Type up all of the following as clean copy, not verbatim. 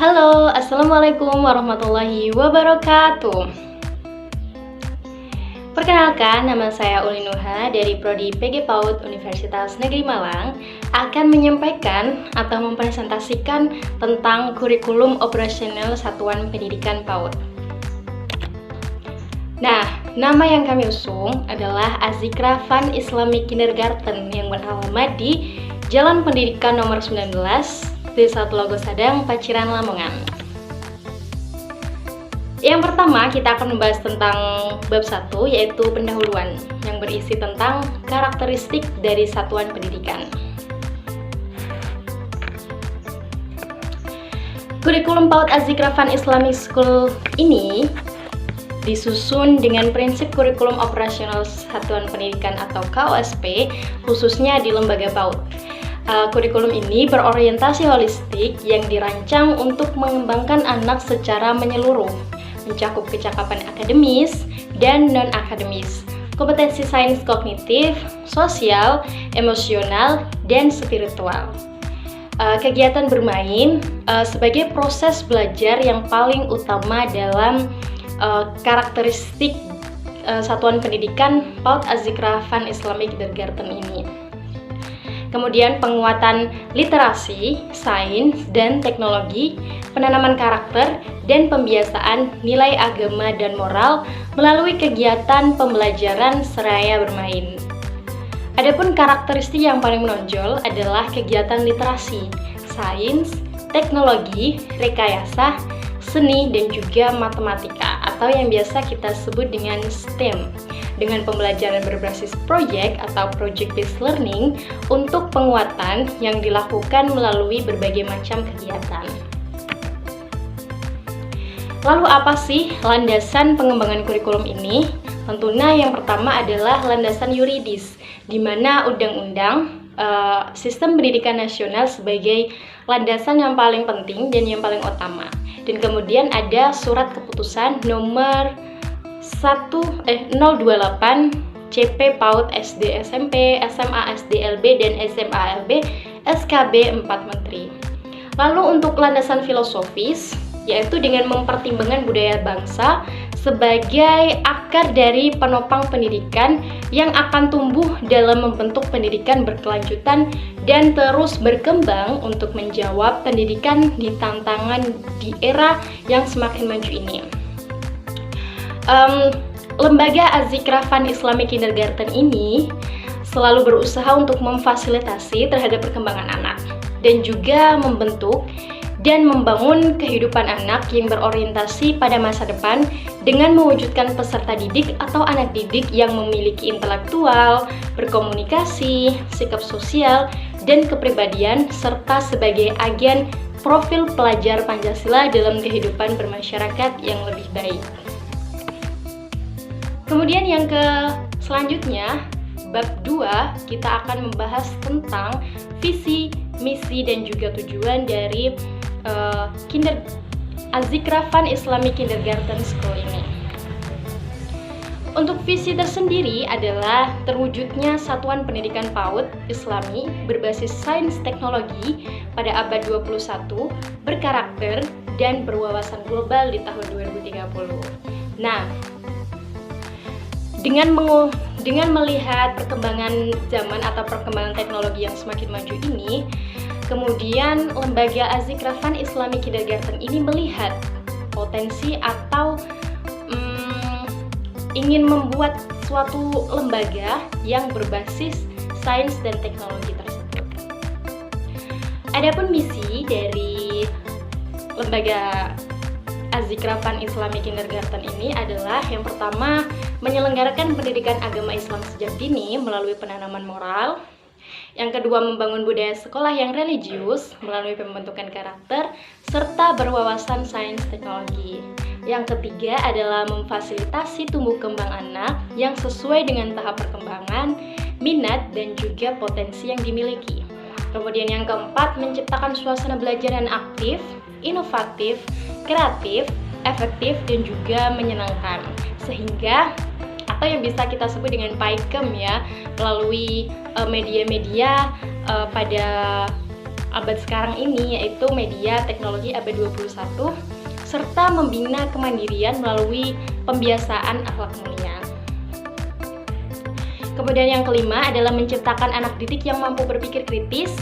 Halo, Assalamualaikum warahmatullahi wabarakatuh. Perkenalkan, nama saya Uli Nuha dari Prodi PG PAUD Universitas Negeri Malang akan menyampaikan atau mempresentasikan tentang kurikulum operasional Satuan Pendidikan PAUD. Nah, nama yang kami usung adalah Azikra Fun Islamic Kindergarten yang beralamat di Jalan Pendidikan nomor 19, Desa Telogo Sadang, Paciran, Lamongan. Yang pertama, kita akan membahas tentang bab 1, yaitu pendahuluan, yang berisi tentang karakteristik dari satuan pendidikan. Kurikulum PAUD Azikra Fun Islamic School ini disusun dengan prinsip kurikulum operasional satuan pendidikan atau KOSP, khususnya di lembaga PAUD. Kurikulum ini berorientasi holistik yang dirancang untuk mengembangkan anak secara menyeluruh, mencakup kecakapan akademis dan non-akademis, kompetensi sains kognitif, sosial, emosional, dan spiritual. Kegiatan bermain sebagai proses belajar yang paling utama dalam karakteristik satuan pendidikan PAUD Azikra Fun Islamic Kindergarten ini. Kemudian penguatan literasi, sains, dan teknologi, penanaman karakter, dan pembiasaan nilai agama dan moral melalui kegiatan pembelajaran seraya bermain. Adapun karakteristik yang paling menonjol adalah kegiatan literasi, sains, teknologi, rekayasa, seni, dan juga matematika atau yang biasa kita sebut dengan STEM, dengan pembelajaran berbasis proyek atau project-based learning untuk penguatan yang dilakukan melalui berbagai macam kegiatan. Lalu apa sih landasan pengembangan kurikulum ini? Tentunya yang pertama adalah landasan yuridis, di mana Undang-Undang Sistem Pendidikan Nasional sebagai landasan yang paling penting dan yang paling utama. Dan kemudian ada surat keputusan nomor 028 CP PAUD SD SMP, SMA SD LB, dan SMA LB SKB 4 Menteri. Lalu untuk landasan filosofis, yaitu dengan mempertimbangkan budaya bangsa sebagai akar dari penopang pendidikan yang akan tumbuh dalam membentuk pendidikan berkelanjutan dan terus berkembang untuk menjawab pendidikan di tantangan di era yang semakin maju ini. Lembaga Azikra Fun Islamic Kindergarten ini selalu berusaha untuk memfasilitasi terhadap perkembangan anak dan juga membentuk dan membangun kehidupan anak yang berorientasi pada masa depan dengan mewujudkan peserta didik atau anak didik yang memiliki intelektual, berkomunikasi, sikap sosial, dan kepribadian, serta sebagai agen profil pelajar Pancasila dalam kehidupan bermasyarakat yang lebih baik. Kemudian yang selanjutnya, bab 2, kita akan membahas tentang visi, misi, dan juga tujuan dari Azikra Fun Islamic Kindergarten School ini. Untuk visi tersendiri adalah terwujudnya satuan pendidikan PAUD Islami berbasis sains teknologi pada abad 21, berkarakter dan berwawasan global di tahun 2030. Nah, dengan melihat perkembangan zaman atau perkembangan teknologi yang semakin maju ini, kemudian lembaga Azikra Fun Islamic Kindergarten ini melihat potensi atau ingin membuat suatu lembaga yang berbasis sains dan teknologi tersebut. Adapun misi dari lembaga Azikra Fun Islamic Kindergarten ini adalah yang pertama, menyelenggarakan pendidikan agama Islam sejak dini melalui penanaman moral. Yang kedua, membangun budaya sekolah yang religius melalui pembentukan karakter serta berwawasan sains teknologi. Yang ketiga adalah memfasilitasi tumbuh kembang anak yang sesuai dengan tahap perkembangan, minat, dan juga potensi yang dimiliki. Kemudian yang keempat, menciptakan suasana belajar yang aktif, inovatif, kreatif, efektif, dan juga menyenangkan. Sehingga atau yang bisa kita sebut dengan PAIKEM ya, melalui media-media pada abad sekarang ini, yaitu media teknologi abad 21, serta membina kemandirian melalui pembiasaan akhlak mulia. Kemudian yang kelima adalah menciptakan anak didik yang mampu berpikir kritis,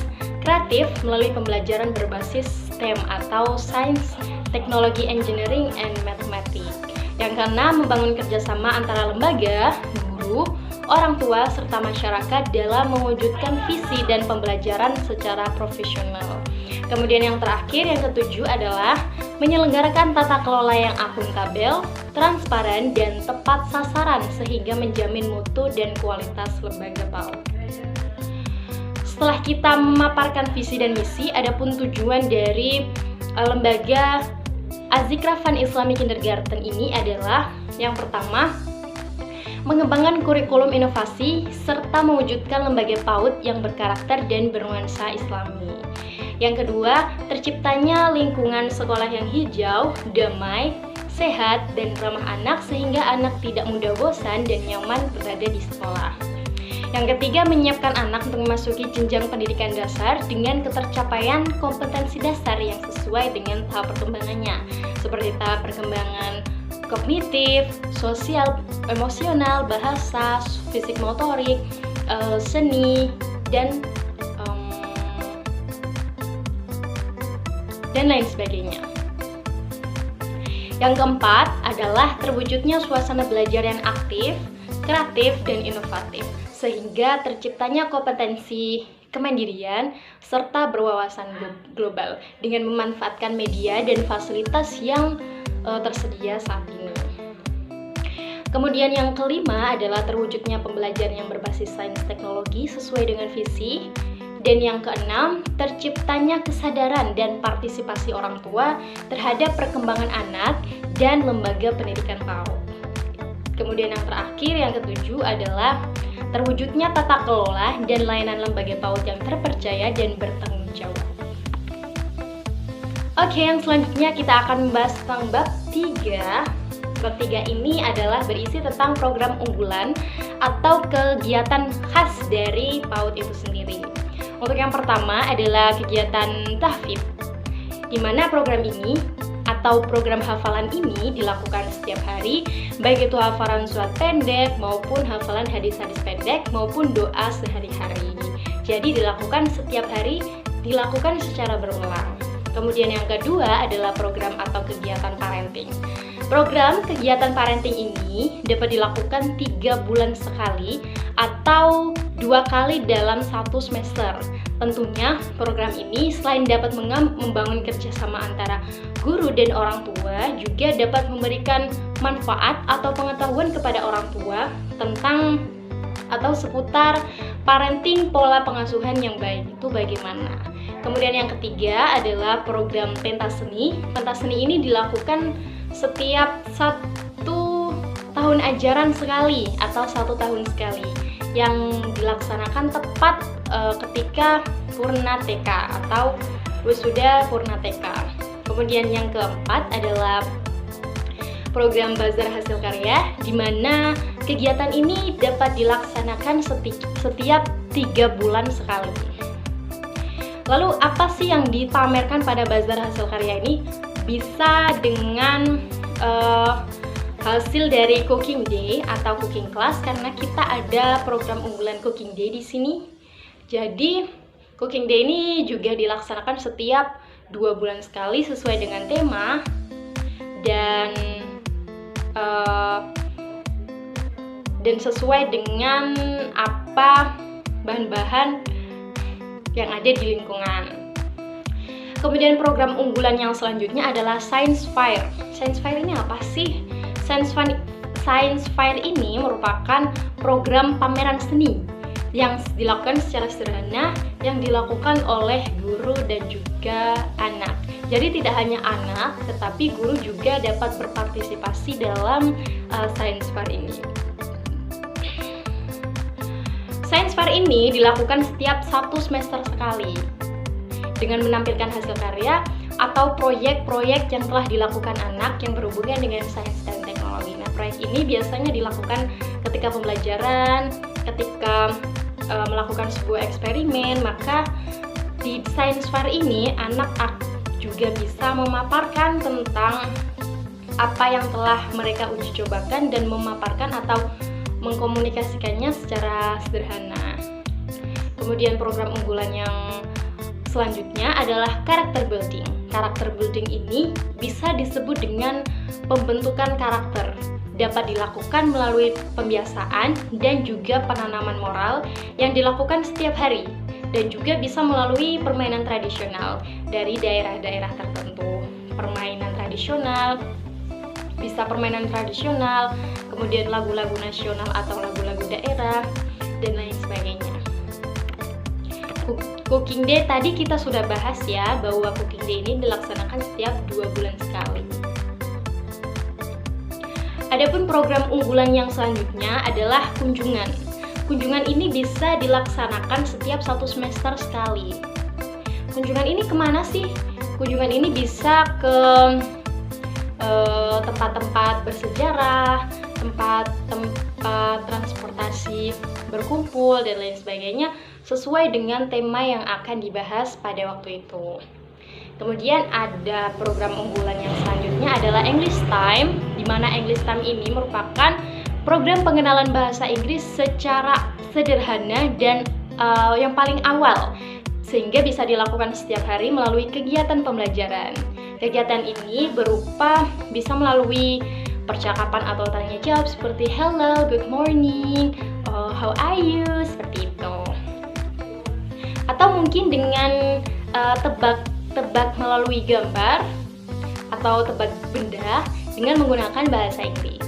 kreatif melalui pembelajaran berbasis STEM atau Science, Technology, Engineering, and Mathematics. Yang keenam, membangun kerjasama antara lembaga, guru, orang tua, serta masyarakat dalam mewujudkan visi dan pembelajaran secara profesional. Kemudian yang terakhir, yang ketujuh adalah menyelenggarakan tata kelola yang akuntabel, transparan, dan tepat sasaran sehingga menjamin mutu dan kualitas lembaga PAUD. Setelah kita memaparkan visi dan misi, adapun tujuan dari lembaga Az-Zikra Fun Islamic Kindergarten ini adalah yang pertama, mengembangkan kurikulum inovasi serta mewujudkan lembaga PAUD yang berkarakter dan bernuansa Islami. Yang kedua, terciptanya lingkungan sekolah yang hijau, damai, sehat, dan ramah anak sehingga anak tidak mudah bosan dan nyaman berada di sekolah. Yang ketiga, menyiapkan anak untuk memasuki jenjang pendidikan dasar dengan ketercapaian kompetensi dasar yang sesuai dengan tahap perkembangannya, seperti tahap perkembangan kognitif, sosial, emosional, bahasa, fisik motorik, seni, dan lain sebagainya. Yang keempat adalah terwujudnya suasana belajar yang aktif, kreatif, dan inovatif, sehingga terciptanya kompetensi kemandirian serta berwawasan global dengan memanfaatkan media dan fasilitas yang tersedia saat ini. Kemudian yang kelima adalah terwujudnya pembelajaran yang berbasis sains teknologi sesuai dengan visi. Dan yang keenam, terciptanya kesadaran dan partisipasi orang tua terhadap perkembangan anak dan lembaga pendidikan PAUD. Kemudian yang terakhir, yang ketujuh adalah terwujudnya tata kelola dan layanan lembaga PAUD yang terpercaya dan bertanggung jawab. Oke, yang selanjutnya kita akan membahas tentang bab 3. Bab 3 ini adalah berisi tentang program unggulan atau kegiatan khas dari PAUD itu sendiri. Untuk yang pertama adalah kegiatan tahfidz, di mana program ini atau program hafalan ini dilakukan setiap hari, baik itu hafalan surat pendek maupun hafalan hadis-hadis pendek maupun doa sehari-hari. Jadi dilakukan setiap hari, dilakukan secara berulang. Kemudian yang kedua adalah program atau kegiatan parenting. Program kegiatan parenting ini dapat dilakukan 3 bulan sekali atau 2 kali dalam 1 semester. Tentunya program ini selain dapat membangun kerjasama antara guru dan orang tua, juga dapat memberikan manfaat atau pengetahuan kepada orang tua tentang atau seputar parenting, pola pengasuhan yang baik itu bagaimana. Kemudian yang ketiga adalah program pentas seni. Pentas seni ini dilakukan setiap 1 tahun ajaran sekali atau 1 tahun sekali, yang dilaksanakan tepat ketika Purna TK atau wisuda Purna TK. Kemudian yang keempat adalah program bazar hasil karya, di mana kegiatan ini dapat dilaksanakan setiap 3 bulan sekali. Lalu apa sih yang dipamerkan pada bazar hasil karya ini? Bisa dengan hasil dari Cooking Day atau Cooking Class, karena kita ada program unggulan Cooking Day di sini. Jadi Cooking Day ini juga dilaksanakan setiap 2 bulan sekali sesuai dengan tema dan sesuai dengan apa bahan-bahan yang ada di lingkungan. Kemudian program unggulan yang selanjutnya adalah Science Fair. Science Fair ini apa sih? Science Fair ini merupakan program pameran seni yang dilakukan secara sederhana, yang dilakukan oleh guru dan juga anak. Jadi tidak hanya anak, tetapi guru juga dapat berpartisipasi dalam Science Fair ini. Science Fair ini dilakukan setiap 1 semester sekali dengan menampilkan hasil karya atau proyek-proyek yang telah dilakukan anak yang berhubungan dengan sains dan teknologi. Nah, proyek ini biasanya dilakukan ketika pembelajaran, ketika melakukan sebuah eksperimen, maka Di Science Fair ini, anak juga bisa memaparkan tentang apa yang telah mereka uji cobakan dan memaparkan atau mengkomunikasikannya secara sederhana. Kemudian program unggulan yang selanjutnya adalah karakter building. Karakter building ini bisa disebut dengan pembentukan karakter. Dapat dilakukan melalui pembiasaan dan juga penanaman moral yang dilakukan setiap hari, dan juga bisa melalui permainan tradisional dari daerah-daerah tertentu. Permainan tradisional, bisa permainan tradisional, kemudian lagu-lagu nasional atau lagu-lagu daerah, dan lain sebagainya. Cooking Day tadi kita sudah bahas ya, bahwa Cooking Day ini dilaksanakan setiap 2 bulan sekali. Adapun program unggulan yang selanjutnya adalah kunjungan. Kunjungan ini bisa dilaksanakan setiap 1 semester sekali. Kunjungan ini kemana sih? Kunjungan ini bisa ke tempat-tempat bersejarah, tempat-tempat transportasi berkumpul, dan lain sebagainya, sesuai dengan tema yang akan dibahas pada waktu itu. Kemudian ada program unggulan yang selanjutnya adalah English Time, di mana English Time ini merupakan program pengenalan bahasa Inggris secara sederhana dan yang paling awal, sehingga bisa dilakukan setiap hari melalui kegiatan pembelajaran. Kegiatan ini berupa bisa melalui percakapan atau tanya jawab seperti hello, good morning, how are you, seperti itu. Atau mungkin dengan tebak melalui gambar atau tebak benda dengan menggunakan bahasa Inggris.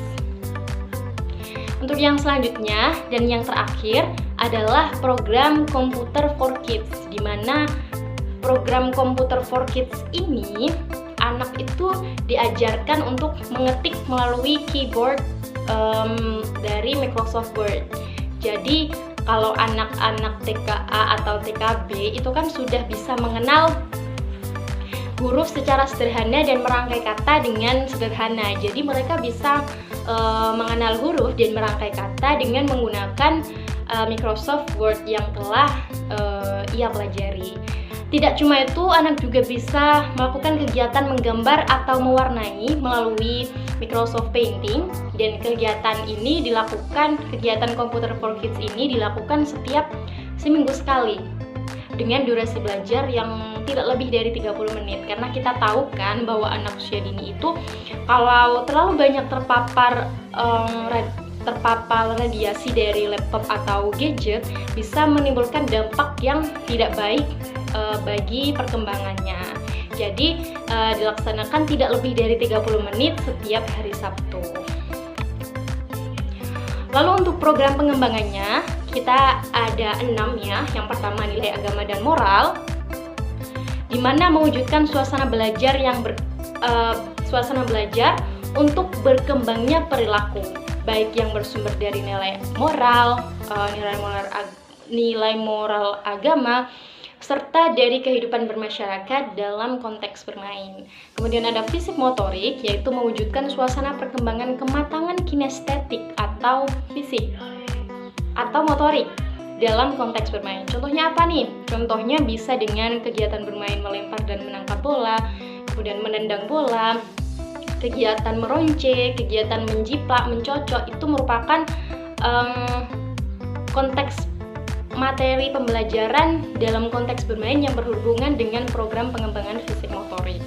Untuk yang selanjutnya dan yang terakhir adalah program Computer for Kids, di mana program Computer for Kids ini anak itu diajarkan untuk mengetik melalui keyboard dari Microsoft Word. Jadi kalau anak-anak TKA atau TKB itu kan sudah bisa mengenal huruf secara sederhana dan merangkai kata dengan sederhana. Jadi mereka bisa mengenal huruf dan merangkai kata dengan menggunakan Microsoft Word yang telah ia pelajari. Tidak cuma itu, anak juga bisa melakukan kegiatan menggambar atau mewarnai melalui Microsoft Painting, dan kegiatan Computer for Kids ini dilakukan setiap seminggu sekali dengan durasi belajar yang tidak lebih dari 30 menit. Karena kita tahu kan bahwa anak usia dini itu kalau terlalu banyak terpapar radiasi dari laptop atau gadget bisa menimbulkan dampak yang tidak baik bagi perkembangannya. Jadi dilaksanakan tidak lebih dari 30 menit setiap hari Sabtu. Lalu untuk program pengembangannya kita ada 6 ya. Yang pertama nilai agama dan moral, di mana mewujudkan suasana belajar untuk berkembangnya perilaku, baik yang bersumber dari nilai moral agama, serta dari kehidupan bermasyarakat dalam konteks bermain. Kemudian ada fisik motorik, yaitu mewujudkan suasana perkembangan kematangan kinestetik atau fisik atau motorik dalam konteks bermain. Contohnya apa nih? Contohnya bisa dengan kegiatan bermain melempar dan menangkap bola, kemudian menendang bola, kegiatan meronce, kegiatan menjiplak, mencocok, itu merupakan konteks materi pembelajaran dalam konteks bermain yang berhubungan dengan program pengembangan fisik motorik.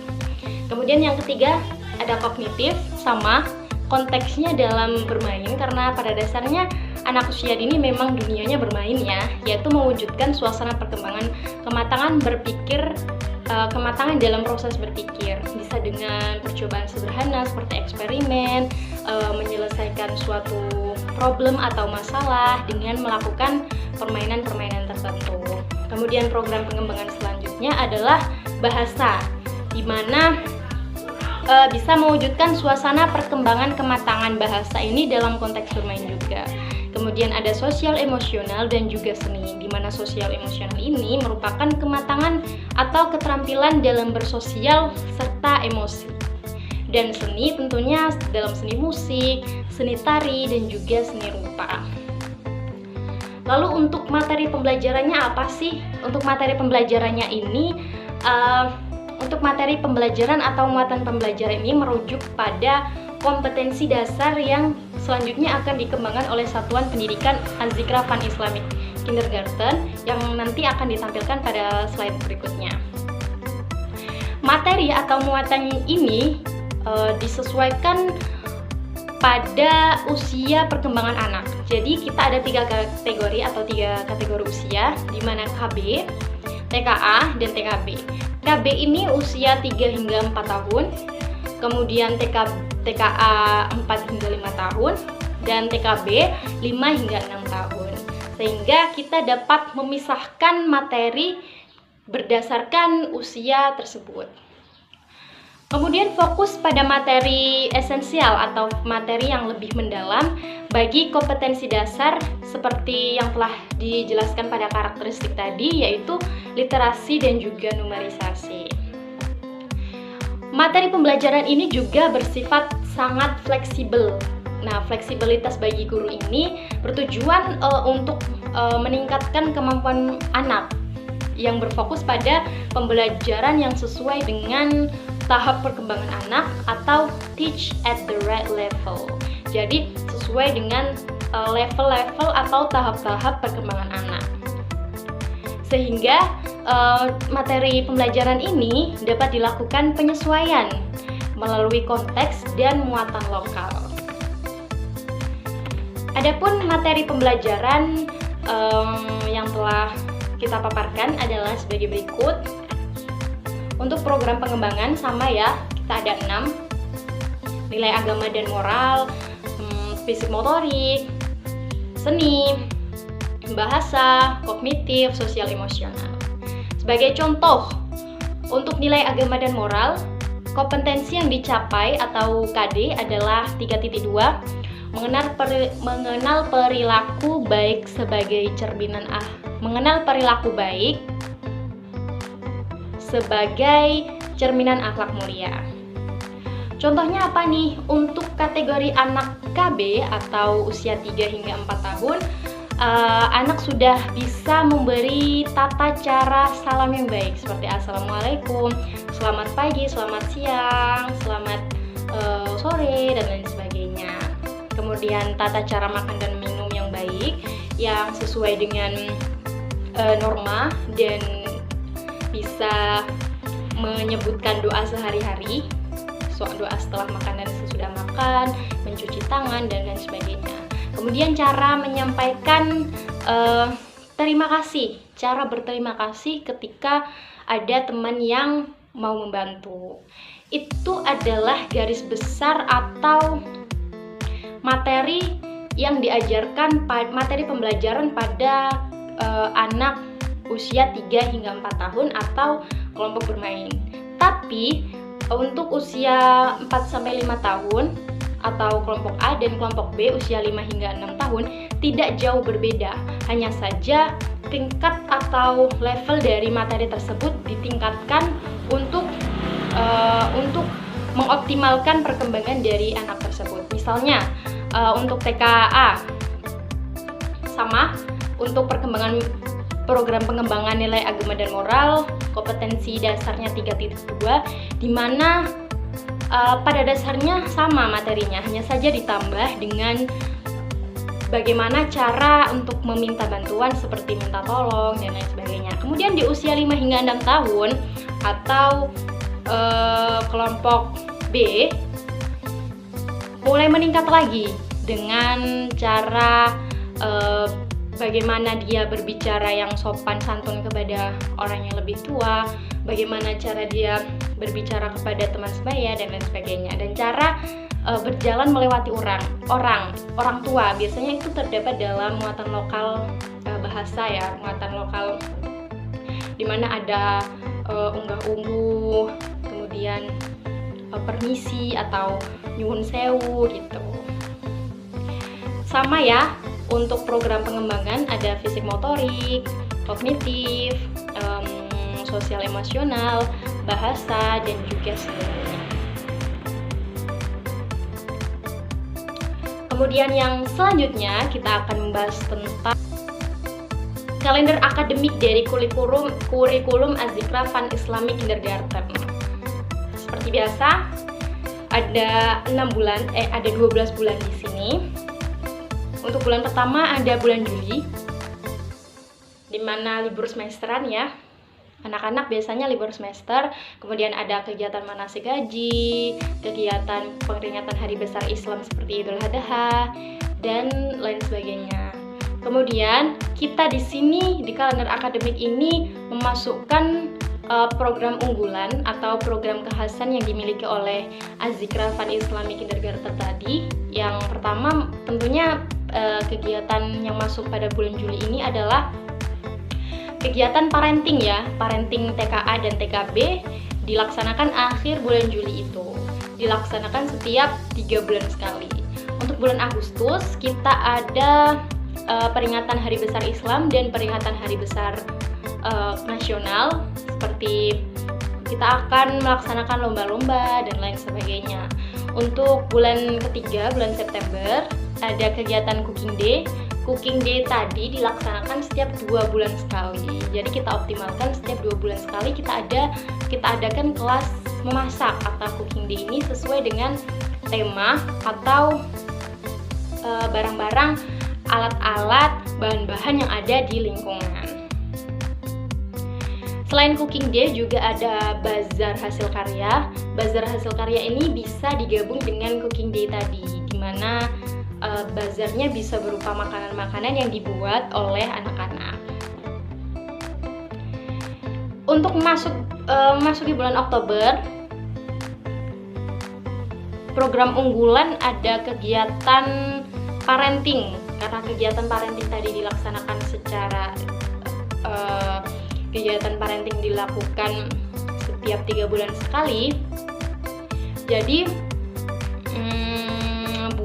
Kemudian yang ketiga ada kognitif, sama konteksnya dalam bermain, karena pada dasarnya anak usia dini memang dunianya bermain ya, yaitu mewujudkan suasana perkembangan kematangan berpikir, kematangan dalam proses berpikir, bisa dengan percobaan sederhana seperti eksperimen, menyelesaikan suatu problem atau masalah dengan melakukan permainan-permainan tertentu. Kemudian program pengembangan selanjutnya adalah bahasa, di mana bisa mewujudkan suasana perkembangan kematangan bahasa ini dalam konteks bermain juga. Kemudian ada sosial emosional dan juga seni, di mana sosial emosional ini merupakan kematangan atau keterampilan dalam bersosial serta emosi. Dan seni tentunya dalam seni musik, seni tari, dan juga seni rupa. Lalu untuk materi pembelajarannya apa sih? Untuk materi pembelajarannya ini, untuk materi pembelajaran atau muatan pembelajaran ini merujuk pada kompetensi dasar yang selanjutnya akan dikembangkan oleh Satuan Pendidikan Az-Zikra Fun Islamic Kindergarten yang nanti akan ditampilkan pada slide berikutnya. Materi atau muatan ini disesuaikan pada usia perkembangan anak. Jadi kita ada 3 kategori atau 3 kategori usia, di mana KB, TKA, dan TKB. TKB ini usia 3 hingga 4 tahun, kemudian TKA 4 hingga 5 tahun, dan TKB 5 hingga 6 tahun. Sehingga kita dapat memisahkan materi berdasarkan usia tersebut. Kemudian fokus pada materi esensial atau materi yang lebih mendalam bagi kompetensi dasar seperti yang telah dijelaskan pada karakteristik tadi, yaitu literasi dan juga numerisasi. Materi pembelajaran ini juga bersifat sangat fleksibel. Nah, fleksibilitas bagi guru ini bertujuan untuk meningkatkan kemampuan anak yang berfokus pada pembelajaran yang sesuai dengan tahap perkembangan anak atau teach at the right level. Jadi sesuai dengan level-level atau tahap-tahap perkembangan anak. Sehingga materi pembelajaran ini dapat dilakukan penyesuaian melalui konteks dan muatan lokal. Adapun materi pembelajaran yang telah kita paparkan adalah sebagai berikut. Untuk program pengembangan sama ya, kita ada 6. Nilai agama dan moral, fisik motorik, seni, bahasa, kognitif, sosial emosional. Sebagai contoh, untuk nilai agama dan moral, kompetensi yang dicapai atau KD adalah 3.2, mengenal perilaku baik sebagai cerminan mengenal perilaku baik sebagai cerminan akhlak mulia. Contohnya apa nih? Untuk kategori anak KB atau usia 3 hingga 4 tahun, anak sudah bisa memberi tata cara salam yang baik seperti Assalamualaikum, selamat pagi, selamat siang, selamat sore, dan lain sebagainya. Kemudian tata cara makan dan minum yang baik yang sesuai dengan norma dan bisa menyebutkan doa sehari-hari, doa setelah makan dan sesudah makan, mencuci tangan, dan lain sebagainya. Kemudian cara menyampaikan terima kasih, cara berterima kasih ketika ada teman yang mau membantu. Itu adalah garis besar atau materi yang diajarkan, materi pembelajaran pada anak usia 3 hingga 4 tahun atau kelompok bermain. Tapi untuk usia 4-5 tahun atau kelompok A dan kelompok B usia 5 hingga 6 tahun tidak jauh berbeda. Hanya saja tingkat atau level dari materi tersebut ditingkatkan untuk mengoptimalkan perkembangan dari anak tersebut. Misalnya untuk TKA sama, untuk program pengembangan nilai agama dan moral, kompetensi dasarnya 3.2, di mana pada dasarnya sama materinya, hanya saja ditambah dengan bagaimana cara untuk meminta bantuan seperti minta tolong dan lain sebagainya. Kemudian di usia 5 hingga 6 tahun atau kelompok B mulai meningkat lagi dengan cara bagaimana dia berbicara yang sopan santun kepada orang yang lebih tua, bagaimana cara dia berbicara kepada teman sebaya dan lain sebagainya, dan cara berjalan melewati orang tua. Biasanya itu terdapat dalam muatan lokal bahasa ya, muatan lokal dimana ada unggah-ungguh, kemudian permisi atau nyuwun sewu gitu. Sama ya. Untuk program pengembangan ada fisik motorik, kognitif, sosial emosional, bahasa, dan juga sebagainya. Kemudian yang selanjutnya kita akan membahas tentang kalender akademik dari kurikulum Az-Zikra Fun Islamic Kindergarten. Seperti biasa, ada 12 bulan di sini. Untuk bulan pertama ada bulan Juli, di mana libur semesteran ya. Anak-anak biasanya libur semester, kemudian ada kegiatan manasik haji, kegiatan peringatan hari besar Islam seperti Idul Adha, dan lain sebagainya. Kemudian kita di sini di kalender akademik ini memasukkan program unggulan atau program kekhasan yang dimiliki oleh Az-Zikra Fun Islamic Kindergarten tadi. Yang pertama tentunya kegiatan yang masuk pada bulan Juli ini adalah kegiatan parenting ya, parenting TKA dan TKB dilaksanakan akhir bulan Juli itu. Dilaksanakan setiap 3 bulan sekali. Untuk bulan Agustus kita ada peringatan Hari Besar Islam dan peringatan Hari Besar nasional, seperti kita akan melaksanakan lomba-lomba dan lain sebagainya. Untuk bulan ketiga, bulan September, ada kegiatan Cooking Day. Cooking Day tadi dilaksanakan setiap 2 bulan sekali. Jadi kita optimalkan setiap 2 bulan sekali kita adakan kelas memasak atau Cooking Day ini sesuai dengan tema atau barang-barang, alat-alat, bahan-bahan yang ada di lingkungan. Selain Cooking Day juga ada bazar hasil karya. Bazar hasil karya ini bisa digabung dengan Cooking Day tadi, di mana bazarnya bisa berupa makanan-makanan yang dibuat oleh anak-anak. Untuk memasuki bulan Oktober, program unggulan ada kegiatan parenting. Karena kegiatan parenting tadi dilaksanakan secara kegiatan parenting dilakukan setiap 3 bulan sekali. Jadi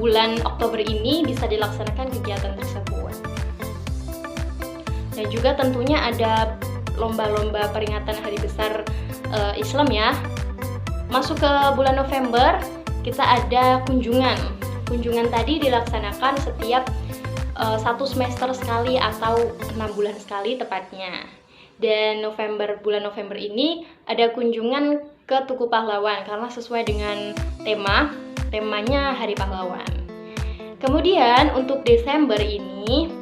bulan Oktober ini bisa dilaksanakan kegiatan tersebut. Dan juga tentunya ada lomba-lomba peringatan Hari Besar Islam ya. Masuk ke bulan November, kita ada kunjungan. Kunjungan tadi dilaksanakan setiap 1 semester sekali atau 6 bulan sekali tepatnya. Dan bulan November ini ada kunjungan ke Tugu Pahlawan karena sesuai dengan temanya Hari Pahlawan. Kemudian untuk Desember ini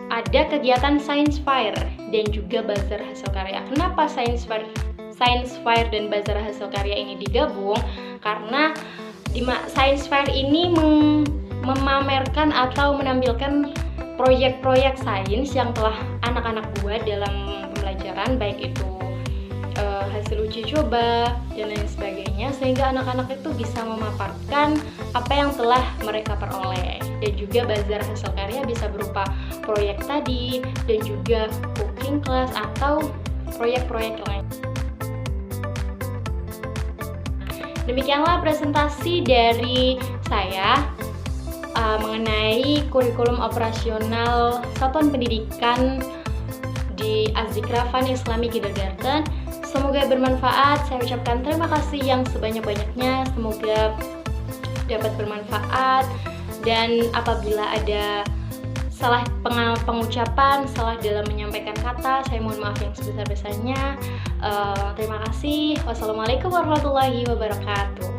ada kegiatan Science Fair dan juga bazar hasil karya. Kenapa Science Fair dan bazar hasil karya ini digabung? Karena Science Fair ini memamerkan atau menampilkan proyek-proyek sains yang telah anak-anak buat dalam pembelajaran, baik itu hasil uji coba dan lain sebagainya, sehingga anak-anak itu bisa memaparkan apa yang telah mereka peroleh. Dan juga bazar hasil karya bisa berupa proyek tadi dan juga cooking class atau proyek-proyek lain. Demikianlah presentasi dari saya mengenai kurikulum operasional Satuan Pendidikan di Az-Zikra Fun Islamic Kindergarten. Semoga bermanfaat. Saya ucapkan terima kasih yang sebanyak-banyaknya. Semoga dapat bermanfaat, dan apabila ada salah pengucapan, salah dalam menyampaikan kata, saya mohon maaf yang sebesar-besarnya. Terima kasih. Wassalamualaikum warahmatullahi wabarakatuh.